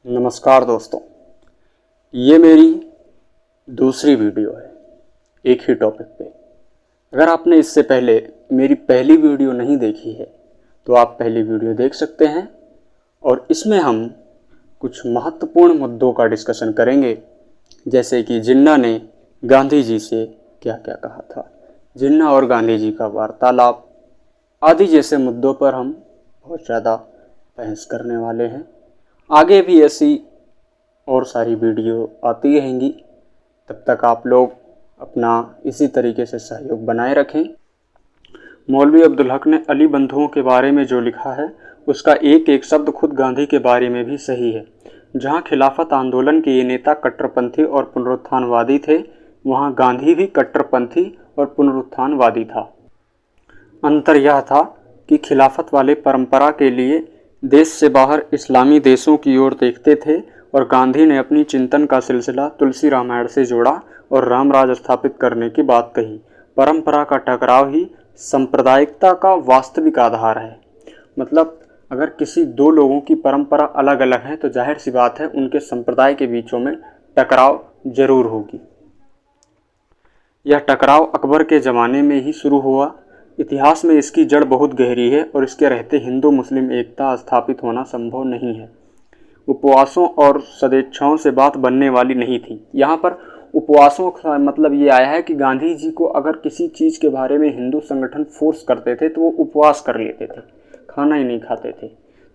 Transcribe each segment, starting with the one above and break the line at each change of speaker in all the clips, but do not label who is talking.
नमस्कार दोस्तों, ये मेरी दूसरी वीडियो है एक ही टॉपिक पे। अगर आपने इससे पहले मेरी पहली वीडियो नहीं देखी है तो आप पहली वीडियो देख सकते हैं और इसमें हम कुछ महत्वपूर्ण मुद्दों का डिस्कशन करेंगे, जैसे कि जिन्ना ने गांधी जी से क्या क्या कहा था, जिन्ना और गांधी जी का वार्तालाप आदि जैसे मुद्दों पर हम बहुत ज़्यादा बहस करने वाले हैं। आगे भी ऐसी और सारी वीडियो आती रहेंगी, तब तक आप लोग अपना इसी तरीके से सहयोग बनाए रखें। मौलवी अब्दुल हक ने अली बंधुओं के बारे में जो लिखा है उसका एक एक शब्द खुद गांधी के बारे में भी सही है। जहां खिलाफत आंदोलन के ये नेता कट्टरपंथी और पुनरुत्थानवादी थे, वहां गांधी भी कट्टरपंथी और पुनरुत्थानवादी था। अंतर यह था कि खिलाफत वाले परंपरा के लिए देश से बाहर इस्लामी देशों की ओर देखते थे और गांधी ने अपनी चिंतन का सिलसिला तुलसी रामायण से जोड़ा और रामराज स्थापित करने की बात कही। परंपरा का टकराव ही सांप्रदायिकता का वास्तविक आधार है। मतलब अगर किसी दो लोगों की परंपरा अलग अलग है तो जाहिर सी बात है उनके संप्रदाय के बीचों में टकराव जरूर होगी। यह टकराव अकबर के ज़माने में ही शुरू हुआ। इतिहास में इसकी जड़ बहुत गहरी है और इसके रहते हिंदू मुस्लिम एकता स्थापित होना संभव नहीं है। उपवासों और सदेच्छाओं से बात बनने वाली नहीं थी। यहाँ पर उपवासों का मतलब ये आया है कि गांधी जी को अगर किसी चीज़ के बारे में हिंदू संगठन फोर्स करते थे तो वो उपवास कर लेते थे, खाना ही नहीं खाते थे।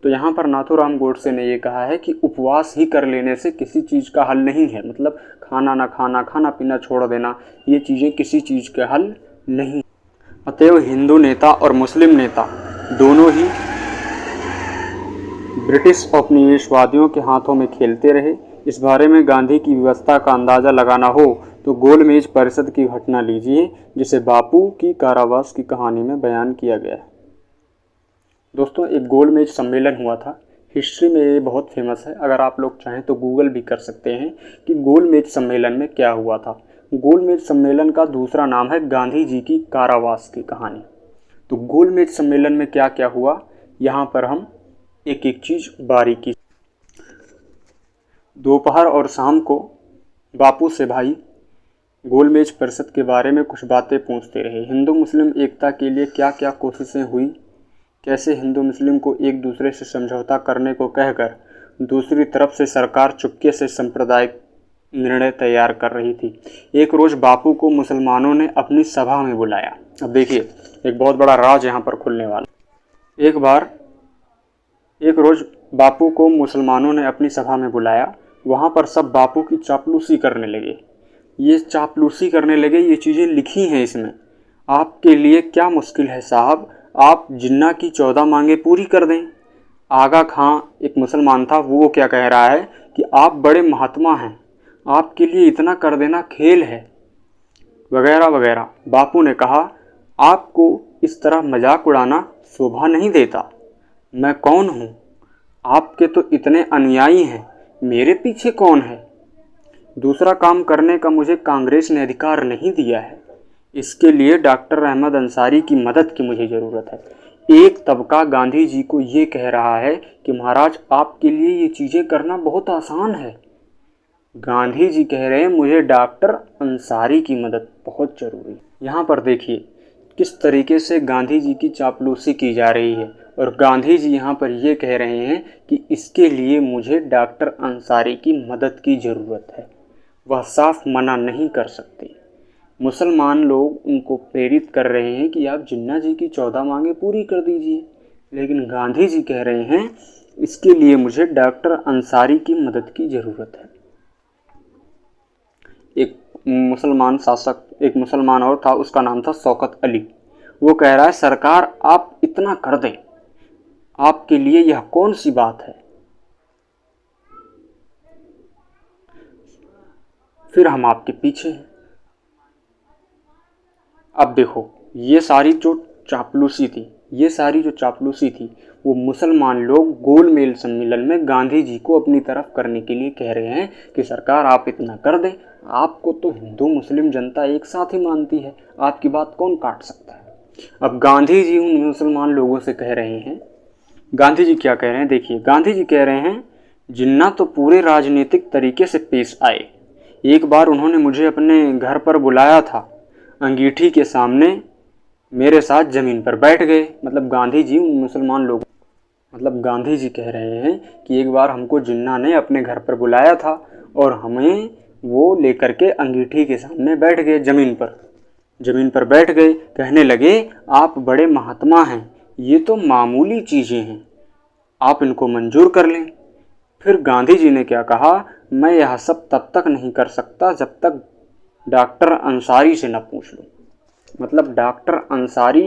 तो यहाँ पर नाथूराम गोडसे ने ये कहा है कि उपवास ही कर लेने से किसी चीज़ का हल नहीं है। मतलब खाना ना खाना, खाना पीना छोड़ देना, ये चीज़ें किसी चीज़ के हल नहीं। अतएव हिंदू नेता और मुस्लिम नेता दोनों ही ब्रिटिश औपनिवेशवादियों के हाथों में खेलते रहे। इस बारे में गांधी की व्यवस्था का अंदाज़ा लगाना हो तो गोलमेज परिषद की घटना लीजिए, जिसे बापू की कारावास की कहानी में बयान किया गया है। दोस्तों, एक गोलमेज सम्मेलन हुआ था। हिस्ट्री में ये बहुत फेमस है। अगर आप लोग चाहें तो गूगल भी कर सकते हैं कि गोलमेज सम्मेलन में क्या हुआ था। गोलमेज सम्मेलन का दूसरा नाम है गांधी जी की कारावास की कहानी। तो गोलमेज सम्मेलन में क्या क्या हुआ, यहाँ पर हम एक एक चीज़ बारीकी। दोपहर और शाम को बापू से भाई गोलमेज परिषद के बारे में कुछ बातें पूछते रहे। हिंदू मुस्लिम एकता के लिए क्या क्या कोशिशें हुई, कैसे हिंदू मुस्लिम को एक दूसरे से समझौता करने को कहकर दूसरी तरफ से सरकार चुपके से सांप्रदायिक निर्णय तैयार कर रही थी। एक रोज़ बापू को मुसलमानों ने अपनी सभा में बुलाया। अब देखिए, एक बहुत बड़ा राज यहाँ पर खुलने वाला। एक रोज़ बापू को मुसलमानों ने अपनी सभा में बुलाया। वहाँ पर सब बापू की चापलूसी करने लगे। ये चीज़ें लिखी हैं इसमें। आपके लिए क्या मुश्किल है साहब, आप जिन्ना की 14 मांगे पूरी कर दें। आगा खां एक मुसलमान था, वो क्या कह रहा है कि आप बड़े महात्मा हैं, आपके लिए इतना कर देना खेल है, वगैरह वगैरह। बापू ने कहा, आपको इस तरह मजाक उड़ाना शोभा नहीं देता। मैं कौन हूँ? आपके तो इतने अनुयायी हैं, मेरे पीछे कौन है? दूसरा काम करने का मुझे कांग्रेस ने अधिकार नहीं दिया है। इसके लिए डॉक्टर अहमद अंसारी की मदद की मुझे ज़रूरत है। एक तबका गांधी जी को ये कह रहा है कि महाराज आपके लिए ये चीज़ें करना बहुत आसान है। गांधी जी कह रहे हैं मुझे डॉक्टर अंसारी की मदद बहुत ज़रूरी है। यहाँ पर देखिए किस तरीके से गांधी जी की चापलूसी की जा रही है और गांधी जी यहाँ पर ये कह रहे हैं कि इसके लिए मुझे डॉक्टर अंसारी की मदद की ज़रूरत है। वह साफ मना नहीं कर सकते। मुसलमान लोग उनको प्रेरित कर रहे हैं कि आप जिन्ना जी की 14 मांगे पूरी कर दीजिए, लेकिन गांधी जी कह रहे हैं इसके लिए मुझे डॉक्टर अंसारी की मदद की ज़रूरत है। एक मुसलमान और था, उसका नाम था शौकत अली। वो कह रहा है सरकार आप इतना कर दें, आपके लिए यह कौन सी बात है, फिर हम आपके पीछे हैं। अब देखो, ये सारी जो चापलूसी थी वो मुसलमान लोग गोलमेज सम्मेलन में गांधी जी को अपनी तरफ करने के लिए कह रहे हैं कि सरकार आप इतना कर दें, आपको तो हिंदू मुस्लिम जनता एक साथ ही मानती है, आपकी बात कौन काट सकता है। अब गांधी जी उन मुसलमान लोगों से कह रहे हैं, गांधी जी क्या कह रहे हैं देखिए, गांधी जी कह रहे हैं जिन्ना तो पूरे राजनीतिक तरीके से पेश आए। एक बार उन्होंने मुझे अपने घर पर बुलाया था, अंगीठी के सामने मेरे साथ ज़मीन पर बैठ गए। मतलब गांधी जी उन मुसलमान लोगों, मतलब गांधी जी कह रहे हैं कि एक बार हमको जिन्ना ने अपने घर पर बुलाया था और हमें वो लेकर के अंगीठी के सामने बैठ गए, ज़मीन पर बैठ गए। कहने लगे आप बड़े महात्मा हैं, ये तो मामूली चीज़ें हैं, आप इनको मंजूर कर लें। फिर गांधी जी ने क्या कहा, मैं यह सब तब तक नहीं कर सकता जब तक डॉक्टर अंसारी से न पूछ लूँ। मतलब डॉक्टर अंसारी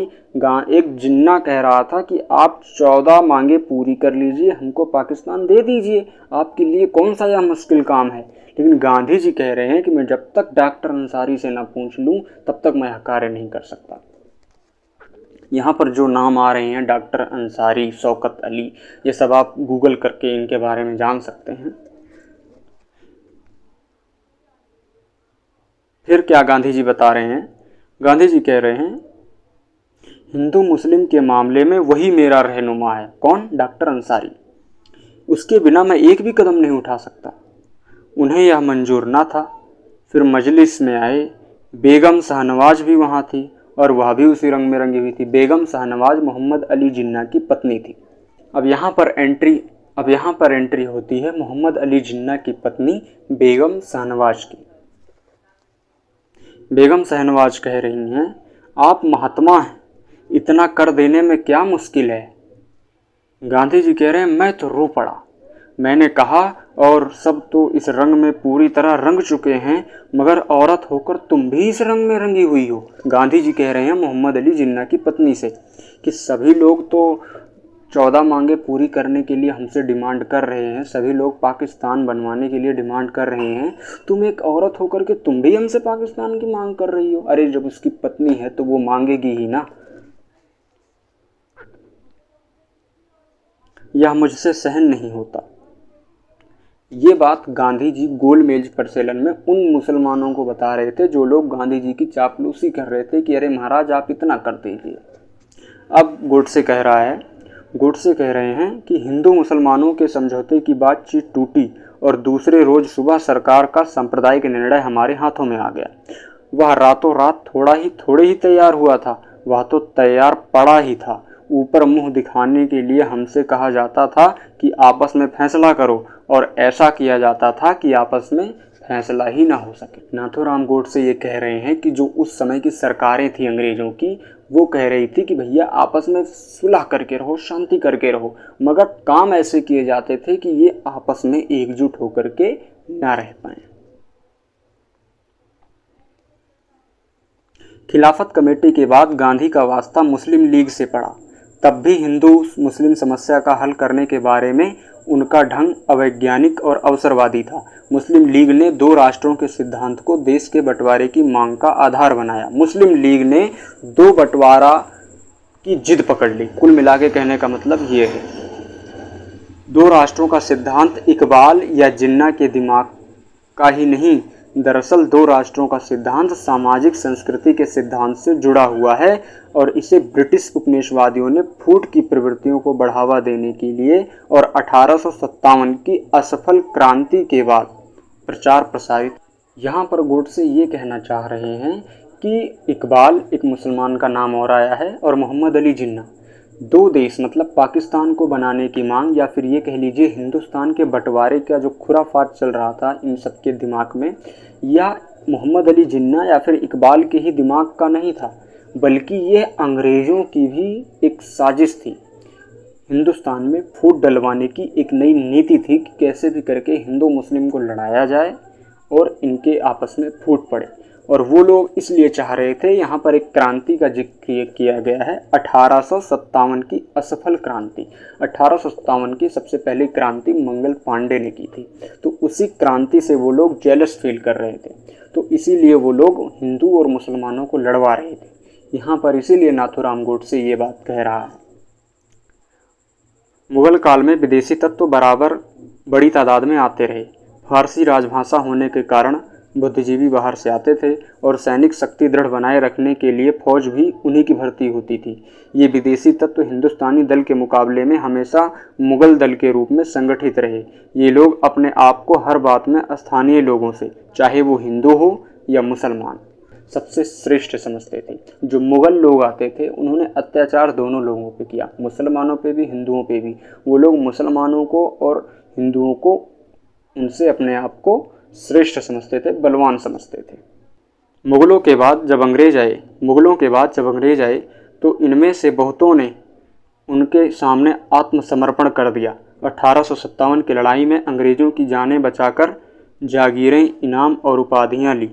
एक जिन्ना कह रहा था कि आप 14 मांगे पूरी कर लीजिए, हमको पाकिस्तान दे दीजिए, आपके लिए कौन सा यह मुश्किल काम है। लेकिन गांधी जी कह रहे हैं कि मैं जब तक डॉक्टर अंसारी से ना पूछ लूँ तब तक मैं यह कार्य नहीं कर सकता। यहाँ पर जो नाम आ रहे हैं, डॉक्टर अंसारी, शौकत अली, ये सब आप गूगल करके इनके बारे में जान सकते हैं। फिर क्या गांधी जी बता रहे हैं, गांधी जी कह रहे हैं हिंदू मुस्लिम के मामले में वही मेरा रहनुमा है। कौन? डॉक्टर अंसारी। उसके बिना मैं एक भी कदम नहीं उठा सकता। उन्हें यह मंजूर ना था। फिर मजलिस में आए, बेगम शाहनवाज भी वहाँ थी और वह भी उसी रंग में रंगी हुई थी। बेगम शाहनवाज मोहम्मद अली जिन्ना की पत्नी थी। अब यहाँ पर एंट्री होती है मोहम्मद अली जिन्ना की पत्नी बेगम शाहनवाज की। बेगम शाहनवाज कह रही हैं आप महात्मा हैं, इतना कर देने में क्या मुश्किल है। गांधी जी कह रहे हैं मैं तो रो पड़ा। मैंने कहा और सब तो इस रंग में पूरी तरह रंग चुके हैं, मगर औरत होकर तुम भी इस रंग में रंगी हुई हो। गांधी जी कह रहे हैं मोहम्मद अली जिन्ना की पत्नी से कि सभी लोग तो 14 मांगे पूरी करने के लिए हमसे डिमांड कर रहे हैं, सभी लोग पाकिस्तान बनवाने के लिए डिमांड कर रहे हैं, तुम एक औरत होकर के तुम भी हमसे पाकिस्तान की मांग कर रही हो। अरे जब उसकी पत्नी है तो वो मांगेगी ही ना। यह मुझसे सहन नहीं होता। ये बात गांधी जी गोलमेज परिसंवाद में उन मुसलमानों को बता रहे थे जो लोग गांधी जी की चापलूसी कर रहे थे कि अरे महाराज आप इतना कर दीजिए। अब गोडसे कह रहे हैं कि हिंदू मुसलमानों के समझौते की बातचीत टूटी और दूसरे रोज सुबह सरकार का सांप्रदायिक निर्णय हमारे हाथों में आ गया। वह रातों रात थोड़े ही तैयार हुआ था, वह तो तैयार पड़ा ही था। ऊपर मुंह दिखाने के लिए हमसे कहा जाता था कि आपस में फैसला करो, और ऐसा किया जाता था कि आपस में फैसला ही ना हो सके। नाथूराम गोडसे ये कह रहे हैं कि जो उस समय की सरकारें थी अंग्रेजों की, वो कह रही थी कि भैया आपस में सुलह करके रहो, शांति करके रहो, मगर काम ऐसे किए जाते थे कि ये आपस में एकजुट होकर के ना रह पाए। खिलाफत कमेटी के बाद गांधी का वास्ता मुस्लिम लीग से पड़ा। तब भी हिंदू मुस्लिम समस्या का हल करने के बारे में उनका ढंग अवैज्ञानिक और अवसरवादी था। मुस्लिम लीग ने 2 राष्ट्रों के सिद्धांत को देश के बंटवारे की मांग का आधार बनाया। मुस्लिम लीग ने 2 बंटवारा की जिद पकड़ ली। कुल मिला के कहने का मतलब ये है, 2 राष्ट्रों का सिद्धांत इकबाल या जिन्ना के दिमाग का ही नहीं, दरअसल 2 राष्ट्रों का सिद्धांत सामाजिक संस्कृति के सिद्धांत से जुड़ा हुआ है, और इसे ब्रिटिश उपनिवेशवादियों ने फूट की प्रवृत्तियों को बढ़ावा देने के लिए और 1857 की असफल क्रांति के बाद प्रचार प्रसारित। यहाँ पर गोडसे ये कहना चाह रहे हैं कि इकबाल एक मुसलमान का नाम और आया है, और मोहम्मद अली जिन्ना 2 देश मतलब पाकिस्तान को बनाने की मांग, या फिर ये कह लीजिए हिंदुस्तान के बंटवारे का जो खुराफात चल रहा था इन सबके दिमाग में, या मोहम्मद अली जिन्ना या फिर इकबाल के ही दिमाग का नहीं था, बल्कि ये अंग्रेज़ों की भी एक साजिश थी। हिंदुस्तान में फूट डलवाने की एक नई नीति थी कि कैसे भी करके हिंदू मुस्लिम को लड़ाया जाए और इनके आपस में फूट पड़े, और वो लोग इसलिए चाह रहे थे। यहाँ पर एक क्रांति का जिक्र किया गया है, 1857 की असफल क्रांति। 1857 की सबसे पहली क्रांति मंगल पांडे ने की थी, तो उसी क्रांति से वो लोग जेलस फील कर रहे थे, तो इसीलिए वो लोग हिंदू और मुसलमानों को लड़वा रहे थे। यहाँ पर इसीलिए नाथूराम गोडसे ये बात कह रहा है। मुगल काल में विदेशी तत्व बराबर बड़ी तादाद में आते रहे। फारसी राजभाषा होने के कारण बुद्धिजीवी बाहर से आते थे और सैनिक शक्ति दृढ़ बनाए रखने के लिए फौज भी उन्हीं की भर्ती होती थी। ये विदेशी तत्व हिंदुस्तानी दल के मुकाबले में हमेशा मुगल दल के रूप में संगठित रहे। ये लोग अपने आप को हर बात में स्थानीय लोगों से, चाहे वो हिंदू हो या मुसलमान, सबसे श्रेष्ठ समझते थे। जो मुगल लोग आते थे उन्होंने अत्याचार दोनों लोगों पे किया, मुसलमानों पे भी हिंदुओं पे भी। वो लोग मुसलमानों को और हिंदुओं को, उनसे अपने आप को श्रेष्ठ समझते थे, बलवान समझते थे। मुगलों के बाद जब अंग्रेज आए तो इनमें से बहुतों ने उनके सामने आत्मसमर्पण कर दिया। 1857 की लड़ाई में अंग्रेज़ों की जानें बचाकर जागीरें, इनाम और उपाधियां ली।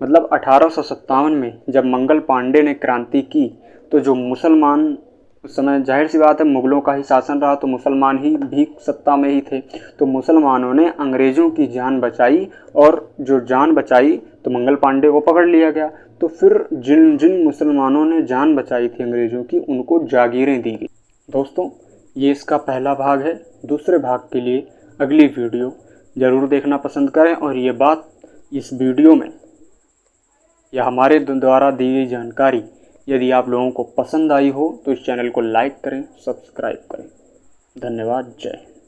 मतलब 1857 में जब मंगल पांडे ने क्रांति की तो जो मुसलमान, उस समय जाहिर सी बात है मुगलों का ही शासन रहा तो मुसलमान ही भी सत्ता में ही थे, तो मुसलमानों ने अंग्रेज़ों की जान बचाई, और जो जान बचाई तो मंगल पांडे को पकड़ लिया गया। तो फिर जिन जिन मुसलमानों ने जान बचाई थी अंग्रेज़ों की, उनको जागीरें दी गई। दोस्तों, ये इसका पहला भाग है। दूसरे भाग के लिए अगली वीडियो ज़रूर देखना पसंद करें, और ये बात इस वीडियो में या हमारे द्वारा दी गई जानकारी यदि आप लोगों को पसंद आई हो तो इस चैनल को लाइक करें, सब्सक्राइब करें। धन्यवाद। जय हिंद।